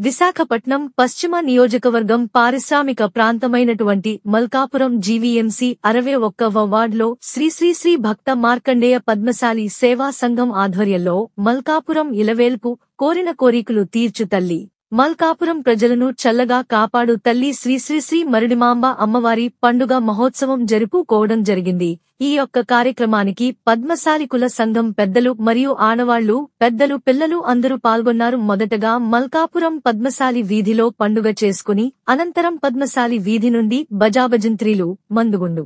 విశాఖపట్నం పశ్చిమ నియోజకవర్గం పారిశ్రామిక ప్రాంతమైనటువంటి మల్కాపురం జీవీఎంసీ 61వ వార్డులో శ్రీ శ్రీ శ్రీ భక్త మార్కండేయ పద్మశాలి సేవా సంఘం ఆధ్వర్యంలో మల్కాపురం ఇలవేల్పు కోరిన కోరికలు తీర్చు తల్లి, మల్కాపురం ప్రజలను చల్లగా కాపాడు తల్లి శ్రీ శ్రీ శ్రీ మరిడిమాంబ అమ్మవారి పండుగ మహోత్సవం జరుపుకోవడం జరిగింది. ఈ యొక్క కార్యక్రమానికి పద్మశాలి కుల సంఘం పెద్దలు మరియు ఆనవాళ్లు, పెద్దలు, పిల్లలు అందరూ పాల్గొన్నారు. మొదటగా మల్కాపురం పద్మశాలి వీధిలో పండుగ చేసుకుని అనంతరం పద్మశాలి వీధి నుండి బజాబజంత్రీలు, మందుగుండు,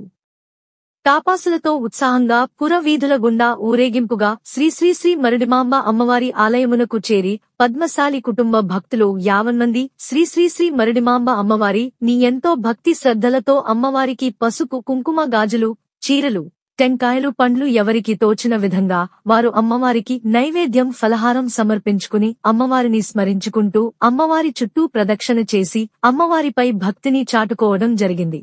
టాపాసులతో ఉత్సాహంగా పుర వీధుల గుండా ఊరేగింపుగా శ్రీ శ్రీ శ్రీ మరిడిమాంబ అమ్మవారి ఆలయమునకు చేరి పద్మశాలి కుటుంబ భక్తులు 50 మంది శ్రీ శ్రీ శ్రీ మరిడిమాంబ అమ్మవారి ని ఎంతో భక్తి శ్రద్ధలతో అమ్మవారికి పసుపు, కుంకుమ, గాజులు, చీరలు, టెంకాయలు, పండ్లు ఎవరికి తోచిన విధంగా వారు అమ్మవారికి నైవేద్యం, ఫలహారం సమర్పించుకుని అమ్మవారిని స్మరించుకుంటూ అమ్మవారి చుట్టూ ప్రదక్షిణ చేసి అమ్మవారిపై భక్తిని చాటుకోవడం జరిగింది.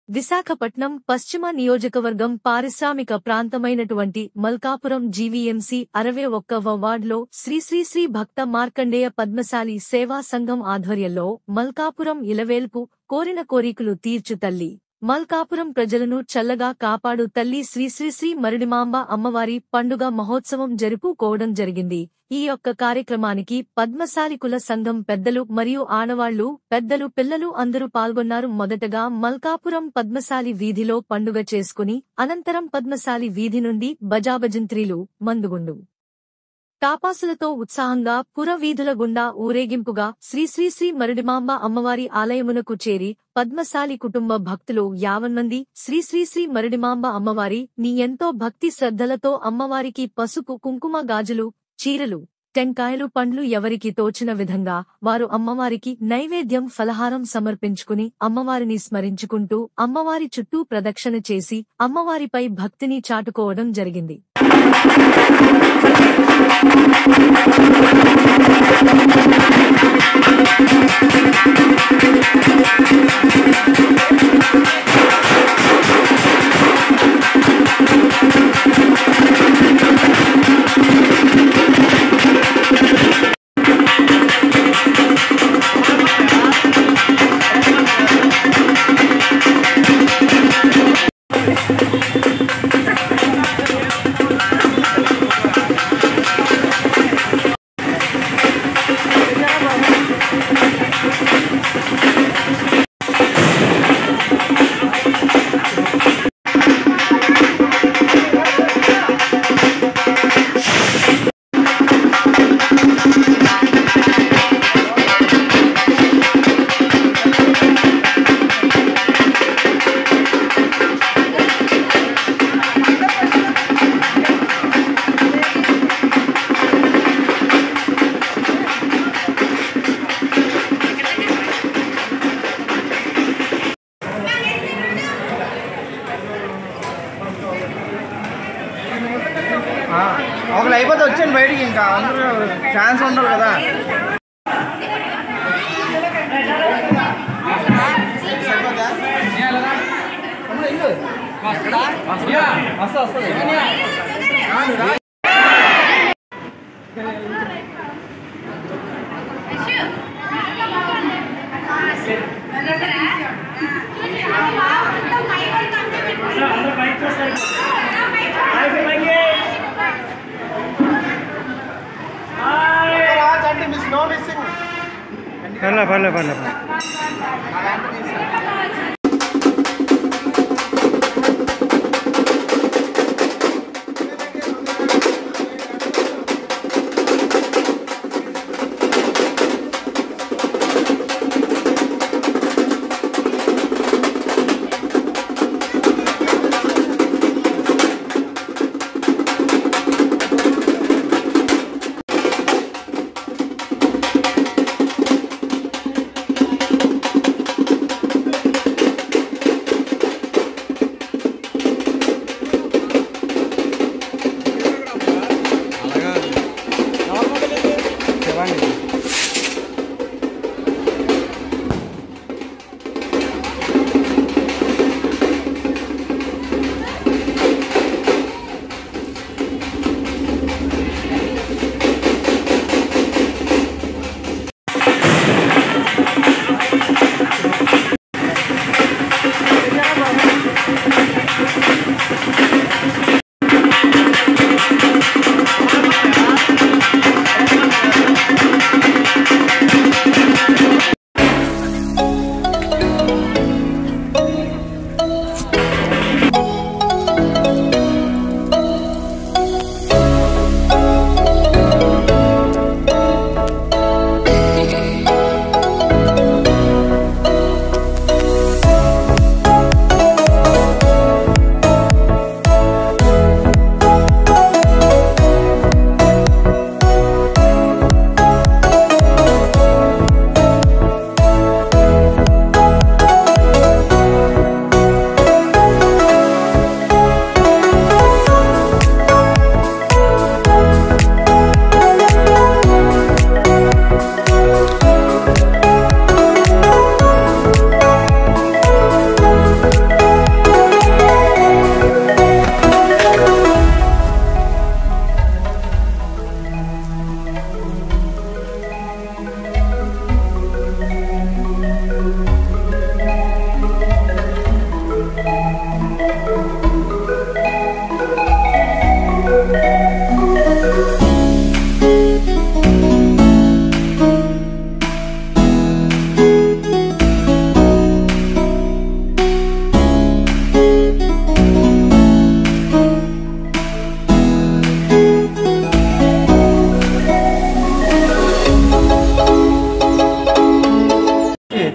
విశాఖపట్నం పశ్చిమ నియోజకవర్గం పారిశ్రామిక ప్రాంతమైనటువంటి మల్కాపురం జీవీఎంసీ 61వ వార్డులో శ్రీ శ్రీ శ్రీ భక్త మార్కండేయ పద్మశాలి సేవా సంఘం ఆధ్వర్యంలో మల్కాపురం ఇలవేల్పు కోరిన కోరికలు తీర్చు తల్లి, మల్కాపురం ప్రజలను చల్లగా కాపాడు తల్లి శ్రీ శ్రీ శ్రీ మరిడిమాంబ అమ్మవారి పండుగ మహోత్సవం జరుపుకోవడం జరిగింది. ఈ యొక్క కార్యక్రమానికి పద్మశాలి కుల సంఘం పెద్దలు మరియు ఆనవాళ్లు, పెద్దలు, పిల్లలు అందరూ పాల్గొన్నారు. మొదటగా మల్కాపురం పద్మశాలి వీధిలో పండుగ చేసుకుని అనంతరం పద్మశాలి వీధి నుండి బజాబజంత్రీలు, మందుగుండు, టాపాసులతో ఉత్సాహంగా పుర వీధుల గుండా ఊరేగింపుగా శ్రీ శ్రీ శ్రీ మరిడిమాంబ అమ్మవారి ఆలయమునకు చేరి పద్మశాలి కుటుంబ భక్తులు 50 మంది శ్రీ శ్రీ శ్రీ మరిడిమాంబ అమ్మవారి ని ఎంతో భక్తి శ్రద్ధలతో అమ్మవారికి పసుపు, కుంకుమ, గాజులు, చీరలు, టెంకాయలు, పండ్లు ఎవరికి తోచిన విధంగా వారు అమ్మవారికి నైవేద్యం, ఫలహారం సమర్పించుకుని అమ్మవారిని స్మరించుకుంటూ అమ్మవారి చుట్టూ ప్రదక్షిణ చేసి అమ్మవారిపై భక్తిని చాటుకోవడం జరిగింది. ఒకళ్ళు అయిపోతే వచ్చాను బయటికి, ఇంకా అందరూ ఛాన్స్ ఉండరు కదా. పర్లే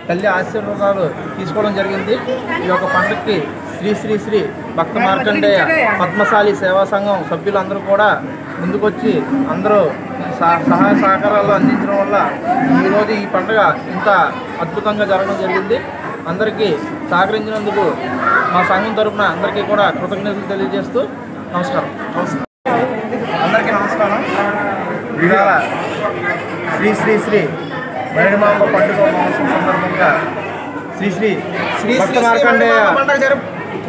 తల్లి ఆశీర్వాదాలు తీసుకోవడం జరిగింది. ఈ యొక్క పండుగకి శ్రీ శ్రీ శ్రీ భక్త మార్కండేయ పద్మశాలి సేవా సంఘం సభ్యులందరూ కూడా ముందుకొచ్చి అందరూ సహాయ సహకారాలు అందించడం వల్ల ఈరోజు ఈ పండుగ ఇంత అద్భుతంగా జరగడం జరిగింది. అందరికీ సహకరించినందుకు మా సంఘం తరఫున అందరికీ కూడా కృతజ్ఞతలు తెలియజేస్తూ నమస్కారం. అందరికీ నమస్కారం. ఇవాళ శ్రీ శ్రీ శ్రీ మరిడిమాంబ పండుగ మహోత్సవం సందర్భంగా శ్రీ శ్రీ శ్రీ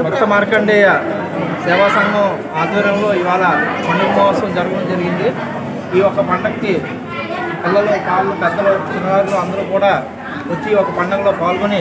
భక్త మార్కండేయ సేవా సంఘం ఆధ్వర్యంలో ఇవాళ పండుగ మహోత్సవం జరగడం జరిగింది. ఈ ఒక్క పండుగకి పిల్లలు, కాళ్ళు, పెద్దలు, చిన్నారులు అందరూ కూడా వచ్చి ఒక పండుగలో పాల్గొని